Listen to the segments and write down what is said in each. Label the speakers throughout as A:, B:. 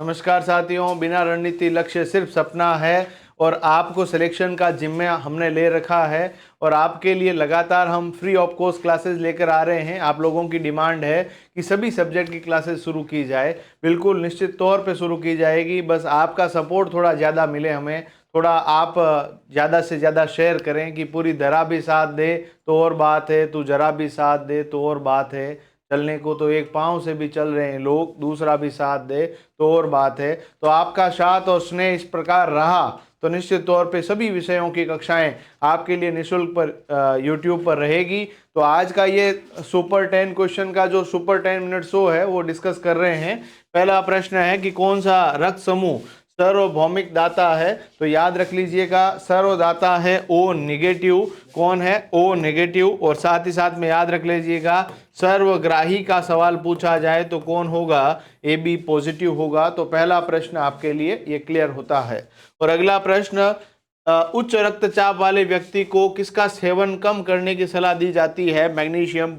A: नमस्कार साथियों, बिना रणनीति लक्ष्य सिर्फ सपना है और आपको सिलेक्शन का जिम्मा हमने ले रखा है और आपके लिए लगातार हम फ्री ऑफ कॉस्ट क्लासेस लेकर आ रहे हैं। आप लोगों की डिमांड है कि सभी सब्जेक्ट की क्लासेस शुरू की जाए, बिल्कुल निश्चित तौर पे शुरू की जाएगी। बस आपका सपोर्ट थोड़ा ज़्यादा मिले हमें, थोड़ा आप ज़्यादा से ज़्यादा शेयर करें कि पूरी धरा भी साथ दे तो और बात है, तू जरा भी साथ दे तो और बात है। चलने को तो एक पाँव से भी चल रहे हैं लोग, दूसरा भी साथ दे तो और बात है। तो आपका साथ और स्नेह इस प्रकार रहा तो निश्चित तौर पे सभी विषयों की कक्षाएं आपके लिए निःशुल्क पर यूट्यूब पर रहेगी। तो आज का ये सुपर 10 क्वेश्चन का जो सुपर 10 मिनट शो है वो डिस्कस कर रहे हैं। पहला प्रश्न है कि कौन सा रक्त समूह सार्वभौमिक दाता है। तो याद रख लीजिएगा, सर्वदाता है ओ नेगेटिव। कौन है? O negative. और साथ ही साथ में याद रख लीजिएगा, सर्वग्राही का सवाल पूछा जाए तो कौन होगा? ए बी पॉजिटिव होगा। तो पहला प्रश्न आपके लिए ये क्लियर होता है। और अगला प्रश्न, उच्च रक्तचाप वाले व्यक्ति को किसका सेवन कम करने की सलाह दी जाती है? Magnesium,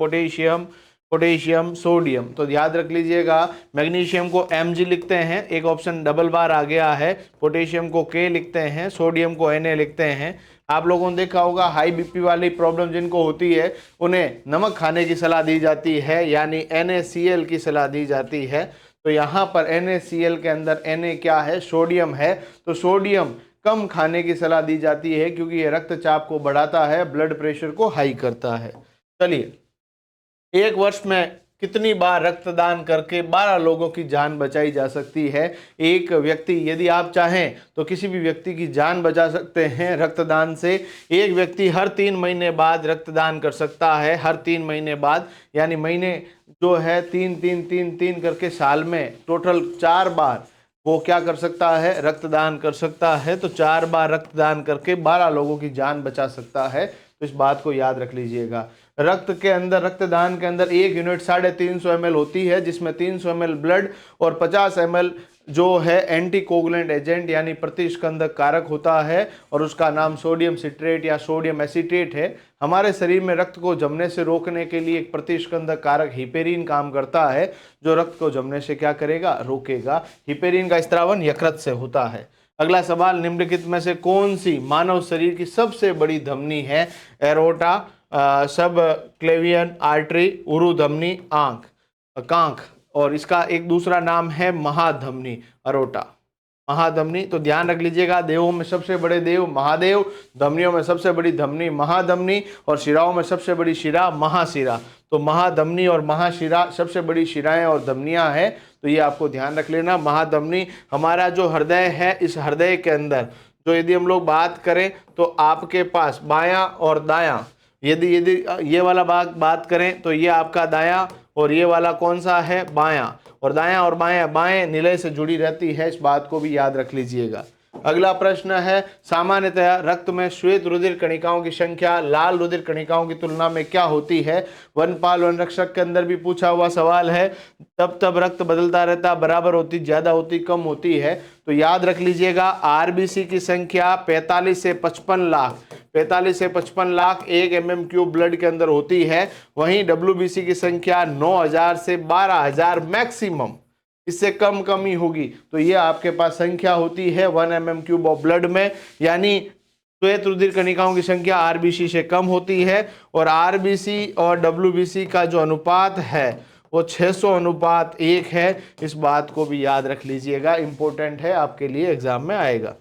A: potassium, sodium. तो याद रख लीजिएगा, मैग्नीशियम को Mg लिखते हैं, एक ऑप्शन डबल बार आ गया है। पोटेशियम को K लिखते हैं, सोडियम को Na लिखते हैं। आप लोगों ने देखा होगा हाई बीपी वाली प्रॉब्लम जिनको होती है उन्हें नमक खाने की सलाह दी जाती है, यानी NaCl की सलाह दी जाती है। तो यहाँ पर NaCl के अंदर Na क्या है? सोडियम है। तो सोडियम कम खाने की सलाह दी जाती है क्योंकि ये रक्तचाप को बढ़ाता है, ब्लड प्रेशर को हाई करता है। चलिए, एक वर्ष में कितनी बार रक्तदान करके 12 लोगों की जान बचाई जा सकती है? एक व्यक्ति, यदि आप चाहें तो किसी भी व्यक्ति की जान बचा सकते हैं रक्तदान से। एक व्यक्ति हर 3 महीने बाद रक्तदान कर सकता है, हर 3 महीने बाद, यानी महीने जो है 3 करके साल में टोटल 4 बार वो क्या कर सकता है? रक्तदान कर सकता है। तो 4 बार रक्तदान करके 12 लोगों की जान बचा सकता है। तो इस बात को याद रख लीजिएगा। रक्तदान के अंदर 1 यूनिट 350 ml होती है, जिसमें 300 ml ब्लड और 50 ml जो है एंटीकोगुलेंट एजेंट यानी प्रतिस्कंदक कारक होता है, और उसका नाम सोडियम सिट्रेट या सोडियम एसीटेट है। हमारे शरीर में रक्त को जमने से रोकने के लिए एक प्रतिस्कंदक कारक हिपेरिन काम करता है, जो रक्त को जमने से क्या करेगा? रोकेगा। हिपेरिन का स्त्रावन यकृत से होता है। अगला सवाल, निम्नलिखित में से कौन सी मानव शरीर की सबसे बड़ी धमनी है? एरोटा, सब क्लेवियन आर्टरी, उरु धमनी, कांख, और इसका एक दूसरा नाम है महाधमनी, अरोटा, महाधमनी। तो ध्यान रख लीजिएगा, देवों में सबसे बड़े देव महादेव, धमनियों में सबसे बड़ी धमनी महाधमनी, और शिराओं में सबसे बड़ी शिरा महाशिरा। तो महाधमनी और महाशिरा सबसे बड़ी शिराएं और धमनियां हैं। तो ये आपको ध्यान रख लेना। महाधमनी हमारा जो हृदय है, इस हृदय के अंदर जो यदि हम लोग बात करें तो आपके पास बायां और दायां, यदि ये वाला बात करें तो ये आपका दायां और ये वाला कौन सा है? बायां। और दायां और बाएं निलय से जुड़ी रहती है, इस बात को भी याद रख लीजिएगा। अगला प्रश्न है, सामान्यतः रक्त में श्वेत रुधिर कणिकाओं की संख्या लाल रुधिर कणिकाओं की तुलना में क्या होती है? वनपाल वनरक्षक के अंदर भी पूछा हुआ सवाल है। तब रक्त बदलता रहता, बराबर होती, ज्यादा होती, कम होती है। तो याद रख लीजिएगा, आरबीसी की संख्या 45 से 55 लाख, 45 से 55 लाख 1 mm³ ब्लड के अंदर होती है। वहीं डब्ल्यूबीसी की संख्या 9000 से 12000 मैक्सिमम, इससे कम ही होगी। तो ये आपके पास संख्या होती है 1 mm³ ऑफ ब्लड में, यानी श्वेत रुधिर कणिकाओं की संख्या आरबीसी से कम होती है। और आरबीसी और डब्ल्यूबीसी का जो अनुपात है वो 600:1 है। इस बात को भी याद रख लीजिएगा, इंपॉर्टेंट है, आपके लिए एग्जाम में आएगा।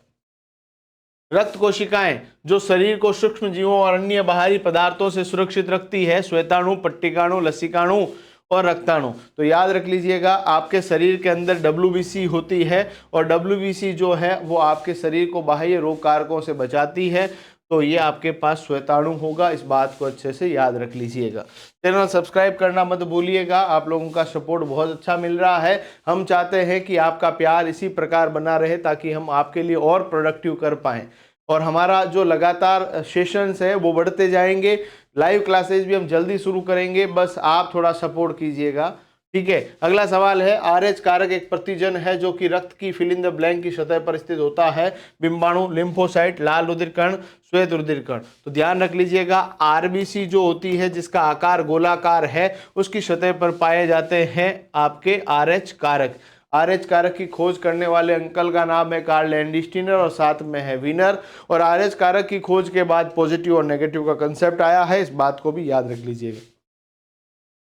A: रक्त कोशिकाएं जो शरीर को सूक्ष्म जीवों और अन्य बाहरी पदार्थों से सुरक्षित रखती है, श्वेताणु, पट्टिकाणु, लसिकाणु और रक्ताणु। तो याद रख लीजिएगा, आपके शरीर के अंदर डब्ल्यूबीसी होती है, और डब्ल्यूबीसी जो है वो आपके शरीर को बाह्य रोग कारकों से बचाती है। तो ये आपके पास श्वेताणु होगा, इस बात को अच्छे से याद रख लीजिएगा। चैनल सब्सक्राइब करना मत भूलिएगा, आप लोगों का सपोर्ट बहुत अच्छा मिल रहा है। हम चाहते हैं कि आपका प्यार इसी प्रकार बना रहे ताकि हम आपके लिए और प्रोडक्टिव कर पाएँ, और हमारा जो लगातार सेशंस है वो बढ़ते जाएंगे। लाइव क्लासेस भी हम जल्दी शुरू करेंगे, बस आप थोड़ा सपोर्ट कीजिएगा, ठीक है। अगला सवाल है, आरएच कारक एक प्रतिजन है जो कि रक्त की फिल इन द ब्लैंक की सतह पर स्थित होता है। बिंबाणु, लिम्फोसाइट, लाल रुधिर कण, श्वेत रुधिर कण। तो ध्यान रख लीजिएगा, आरबीसी जो होती है जिसका आकार गोलाकार है, उसकी सतह पर पाए जाते हैं आपके आरएच कारक। RH कारक की खोज करने वाले अंकल का नाम है कार्ल लैंडस्टीनर और साथ में है वीनर। और RH कारक की खोज के बाद पॉजिटिव और नेगेटिव का कंसेप्ट आया है, इस बात को भी याद रख लीजिएगा।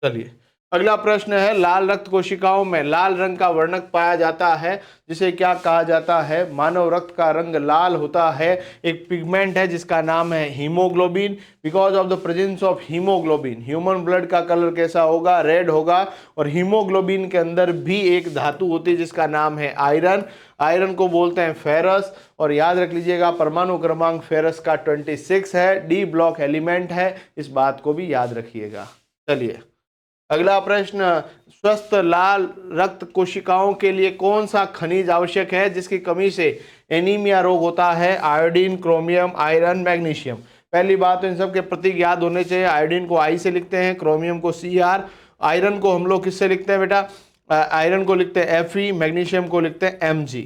A: चलिए अगला प्रश्न है, लाल रक्त कोशिकाओं में लाल रंग का वर्णक पाया जाता है जिसे क्या कहा जाता है? मानव रक्त का रंग लाल होता है, एक पिगमेंट है जिसका नाम है haemoglobin. Because of the presence of haemoglobin human blood का कलर कैसा होगा? रेड होगा। और हीमोग्लोबिन के अंदर भी एक धातु होती है जिसका नाम है आयरन। आयरन को बोलते हैं फेरस। और याद रख लीजिएगा परमाणु क्रमांक फेरस का 26 है, डी ब्लॉक एलिमेंट है, इस बात को भी याद रखिएगा। चलिए अगला प्रश्न, स्वस्थ लाल रक्त कोशिकाओं के लिए कौन सा खनिज आवश्यक है जिसकी कमी से एनीमिया रोग होता है? Iodine, chromium, iron, magnesium. पहली बात तो इन सब के प्रतीक याद होने चाहिए। आयोडीन को आई से लिखते हैं, क्रोमियम को Cr, आयरन को हम लोग किससे लिखते हैं बेटा? आयरन को लिखते हैं Fe, मैग्नीशियम को लिखते हैं Mg।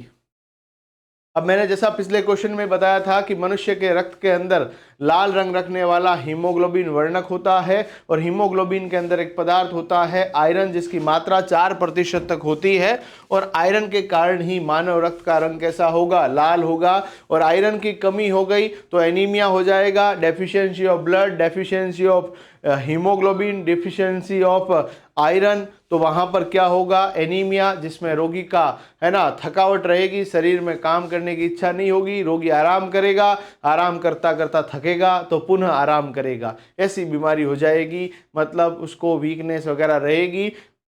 A: अब मैंने जैसा पिछले क्वेश्चन में बताया था कि मनुष्य के रक्त के अंदर लाल रंग रखने वाला हीमोग्लोबिन वर्णक होता है और हीमोग्लोबिन के अंदर एक पदार्थ होता है आयरन जिसकी मात्रा 4% तक होती है। और आयरन के कारण ही मानव रक्त का रंग कैसा होगा? लाल होगा। और आयरन की कमी हो गई तो एनीमिया हो जाएगा, deficiency of blood, deficiency of haemoglobin, deficiency of iron, तो वहां पर क्या होगा? एनीमिया, जिसमें रोगी का है ना थकावट रहेगी, शरीर में काम करने की इच्छा नहीं होगी, रोगी आराम करेगा, आराम करता करता थकेगा तो पुनः आराम करेगा, ऐसी बीमारी हो जाएगी, मतलब उसको वीकनेस वगैरह रहेगी।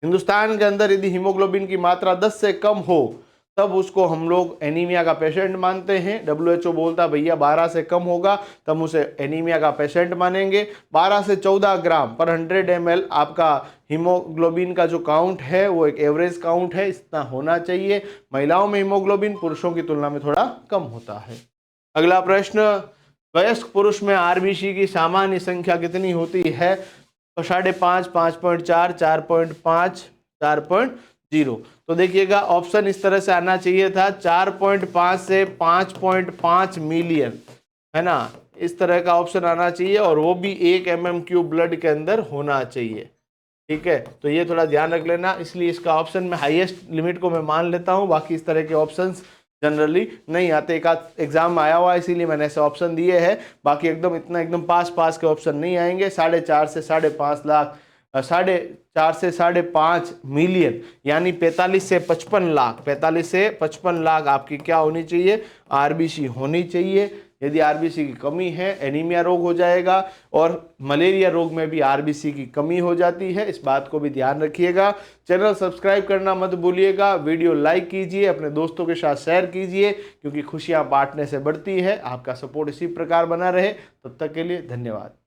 A: हिंदुस्तान के अंदर यदि हीमोग्लोबिन की मात्रा 10 से कम हो तब उसको हम लोग एनीमिया का पेशेंट मानते हैं। WHO बोलता भैया 12 से कम होगा तब उसे एनीमिया का पेशेंट मानेंगे। 12 से 14 ग्राम पर 100 ml आपका हीमोग्लोबिन का जो काउंट है वो एक एवरेज काउंट है, इतना होना चाहिए। महिलाओं में हीमोग्लोबिन पुरुषों की तुलना में थोड़ा कम होता है। अगला प्रश्न, वयस्क पुरुष में RBC की सामान्य संख्या कितनी होती है? तो 5.5, 5.4, 4.5, 4.0। तो देखिएगा ऑप्शन इस तरह से आना चाहिए था, 4.5 से 5.5 मिलियन, है ना, इस तरह का ऑप्शन आना चाहिए और वो भी 1 mm³ ब्लड के अंदर होना चाहिए। ठीक है, तो ये थोड़ा ध्यान रख लेना, इसलिए इसका ऑप्शन में हाईएस्ट लिमिट को मैं मान लेता हूँ, बाकी इस तरह के ऑप्शंस जनरली नहीं आते। एक आध एग्जाम आया हुआ है इसीलिए मैंने ऐसे ऑप्शन दिए हैं, बाकी एकदम इतना एकदम पास के ऑप्शन नहीं आएंगे। 4.5 से 5.5 लाख, 4.5 से 5.5 मिलियन यानी 45 से 55 लाख, 45 से 55 लाख आपकी क्या होनी चाहिए? RBC होनी चाहिए। यदि RBC की कमी है एनीमिया रोग हो जाएगा और मलेरिया रोग में भी RBC की कमी हो जाती है, इस बात को भी ध्यान रखिएगा। चैनल सब्सक्राइब करना मत भूलिएगा, वीडियो लाइक कीजिए, अपने दोस्तों के साथ शेयर कीजिए, क्योंकि खुशियां बांटने से बढ़ती है। आपका सपोर्ट इसी प्रकार बना रहे, तब तक के लिए धन्यवाद।